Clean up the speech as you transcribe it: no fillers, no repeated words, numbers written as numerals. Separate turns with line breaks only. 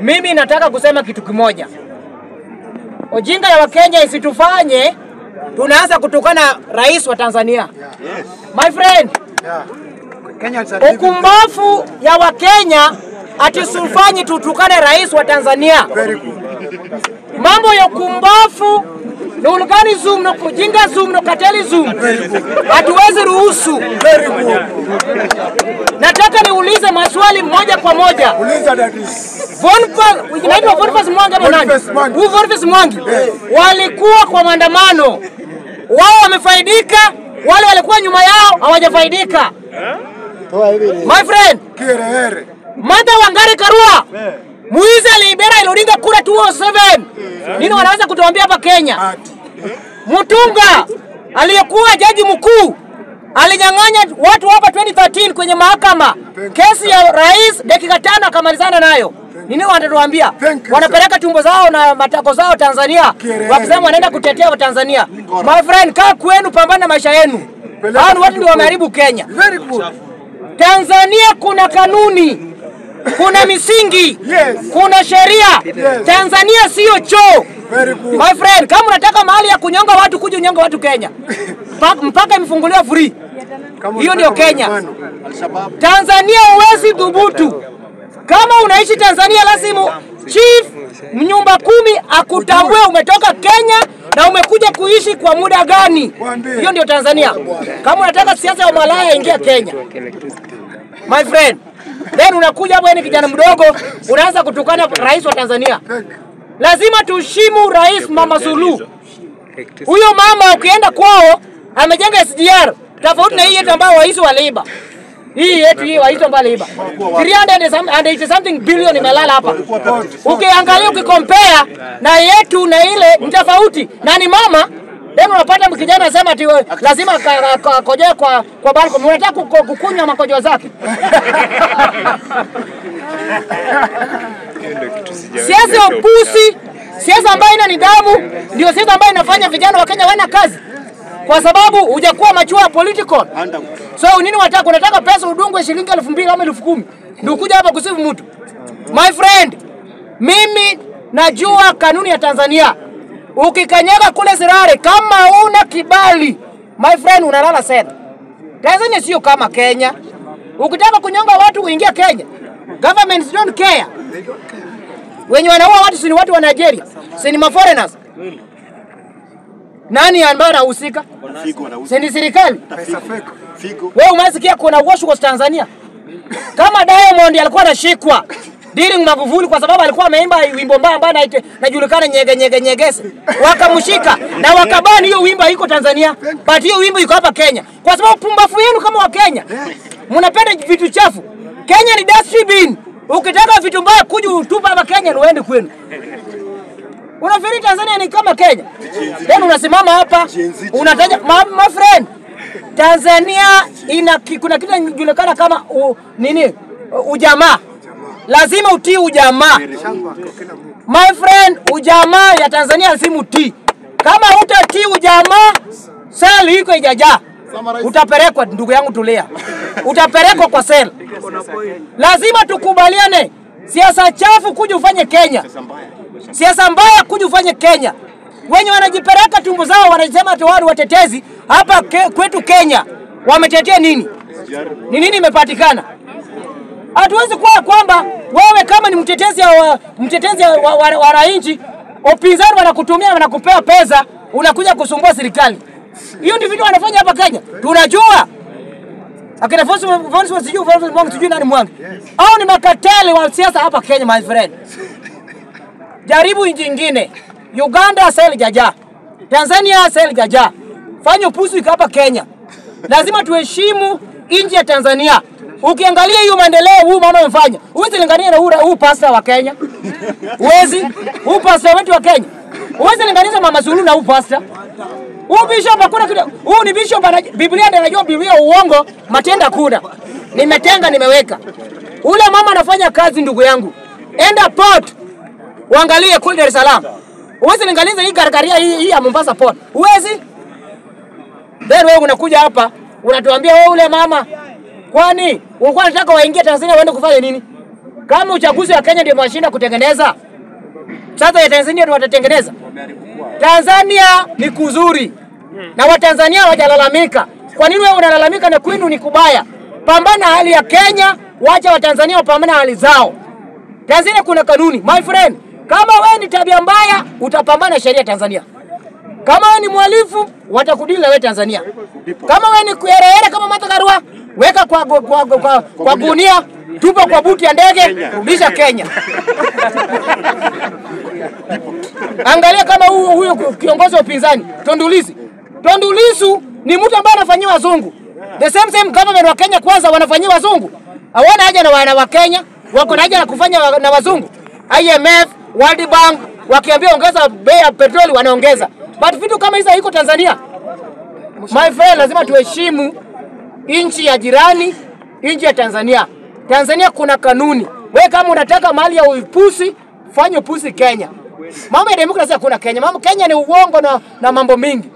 Mimi nataka kusema kitu kimoja. Ujinga ya Wakenya isitufanye tunaanza kutukana rais wa Tanzania. My friend, ukumbafu ya Wakenya atisufanye tutukane rais wa Tanzania. Mambo ya ukumbafu na organism na kujinga zoom na kateli hatuwezi ruhusu. Nataka niulize maswali moja kwa moja. Boniface Mwangi walikuwa kwa maandamano, wao wamefaidika, wale walikuwa nyuma yao hawajafaidika. My friend, Martha Wangari Karua Muiza Libera Odinga kura 207. Nini wanaweza kutuambia hapa Kenya? Mutunga aliyekuwa jaji mkuu alinyang'anya watu hapa 2013 kwenye mahakama kesi ya rais, dakika 5 akamalizana nayo. Nini wanatuambia? Wanapeleka tumbo zao na matako zao Tanzania, wakisema wanaenda kutetea wa Tanzania. My friend, kaa kwenu, pambana na maisha yenu. Hao watu ndio wameharibu Kenya. Tanzania kuna kanuni, kuna misingi, kuna sheria. Tanzania sio choo. My friend, kama unataka mahali ya kunyonga watu, kuja unyonga watu Kenya. Mpaka imefunguliwa free. Hiyo ndio Kenya. Tanzania huwezi dhubutu. Kama unaishi Tanzania lazima chief nyumba 10 akutambue umetoka Kenya na umekuja kuishi kwa muda gani. Hiyo ndio Tanzania. Kama unataka siasa ya malaya, ingia Kenya. My friend, then unakuja hapo ni kijana mdogo unaanza kutukana rais wa Tanzania. Lazima tuheshimu rais Mama Suluhu. Huyo mama ukienda kwao amejenga SGR tofauti na hii yetu ambayo waizi waliiba. Hii yetu hii waizi ambao waliiba 380 something billion imelala hapa. Ukiangalia ukicompare na yetu na ile ni tofauti. Na ni mama ndio unapata mkijana anasema ati lazima kojoe kwa balcony. Unataka kukunywa makojo zake. Siasa ya upusi, siasa ambayo ina nidhamu, ndio siasa ambayo inafanya vijana wa Kenya wana kazi. Kwa sababu hujakuwa machua political. So nini unataka pesa udungwe shilingi 2000 ama 10000 ndio kuja hapa kusifu mtu. My friend, mimi najua kanuni ya Tanzania. Ukikanyaga kule Sirare kama una kibali, my friend, unalala sena. Tanzania sio kama Kenya. Ukitaka kunyonga watu uingia Kenya. Governments don't care. Wenye wanaua watu si watu wa Nigeria, si ni foreigners. Nani ambaye anahusika? Si ni serikali. Wewe umesikia kuna wash wa Tanzania? Kama Diamond alikuwa anashikwa Dealing Magufuli kwa sababu alikuwa ameimba wimbo mbaya ambaye inajulikana nyegese. Wakamshika na wakabani hiyo wimbo iko Tanzania, but hiyo wimbo iko hapa Kenya. Kwa sababu pumbafu yenu kama wa Kenya, mnapenda vitu chafu. Kenya ni dustbin. Ukitaka vitu mbaya kuja utupa hapa Kenya na uende kwenu. Unafikiri Tanzania ni kama Kenya? Then unasimama hapa unataja my friend, Tanzania kuna kitu kinajulikana kama ujamaa. Lazima utii ujamaa. My friend, ujamaa ya Tanzania lazima utii. Kama hutatii ujamaa, seli iko ijaja. Utapelekwa, ndugu yangu tulia. Utapelekwa kwa seli. Lazima tukubaliane. Siasa chafu kuja ufanye Kenya. Siasa mbaya kuja ufanye Kenya. Wenye wanajipeleka tumbo zao wanasema ati wao watetezi hapa kwetu Kenya. Wametetea nini? Ni nini imepatikana? Hatuwezi kuwa kwamba wewe kama ni mtetezi wa wananchi, upinzani wanakutumia wanakupea pesa, unakuja kusumbua serikali. Hiyo ndio vitu wanafanya hapa Kenya. Tunajua. Akina Boniface sijui nani Mwangi. Au ni makateli wa siasa hapa Kenya, my friend. Jaribu nchi nyingine. Uganda seli jaja. Tanzania seli jaja. Fanya upuzi hapa Kenya. Lazima tuheshimu nchi ya Tanzania. Ukiangalia hiyo maendeleo huu mama amefanya, huwezi lingania na huu pastor wa Kenya. Huwezi. Huu pastor wetu wa Kenya. Huwezi linganisha Mama Suluhu na huu pastor. Huu bishop hakuna kitu. Huu ni bishop Biblia ndio anajua Biblia uongo, matenda kuna. Nimetenga nimeweka. Ule mama anafanya kazi ndugu yangu. Enda port. Uangalie kule Dar es Salaam. Huwezi linganisha hii garagaria hii ya Mombasa port. Huwezi. Then wewe unakuja hapa, unatuambia wewe ule mama, kwani ulikuwa unataka waingie Tanzania waende kufanya nini? Kama uchaguzi wa Kenya ndio mashinda kutengeneza, sasa ya Tanzania ndio watatengeneza. Tanzania ni kuzuri na Watanzania hawajalalamika. Kwa nini wewe unalalamika na kwenu ni kubaya? Pambana hali ya Kenya, wacha Watanzania wapambane hali zao. Tanzania kuna kanuni, my friend. Kama wewe ni tabia mbaya, utapambana sheria Tanzania. Kama wewe ni mhalifu, watakudili na wewe Tanzania. Kama wewe ni kuherehere kama Martha Karua, weka kwa gunia, tupa kwa buti ya ndege, rudisha Kenya. Angalia kama huyo kiongozi wa upinzani, Tundu Lissu. Tundu Lissu ni mtu ambaye anafanyia wazungu. The same government wa Kenya kwanza wanafanyia wazungu. Hawana haja na wana wa Kenya, wako na haja na kufanya na wazungu. IMF, World Bank wakiambia ongeza bei ya petroli wanaongeza. But vitu kama hizo haiko Tanzania. My friend, lazima tuheshimu nchi ya jirani, nchi ya Tanzania. Tanzania kuna kanuni. Wewe kama unataka mali ya upusi, fanya upusi Kenya. Mambo ya demokrasia kuna Kenya. Mambo Kenya ni uongo na mambo mingi.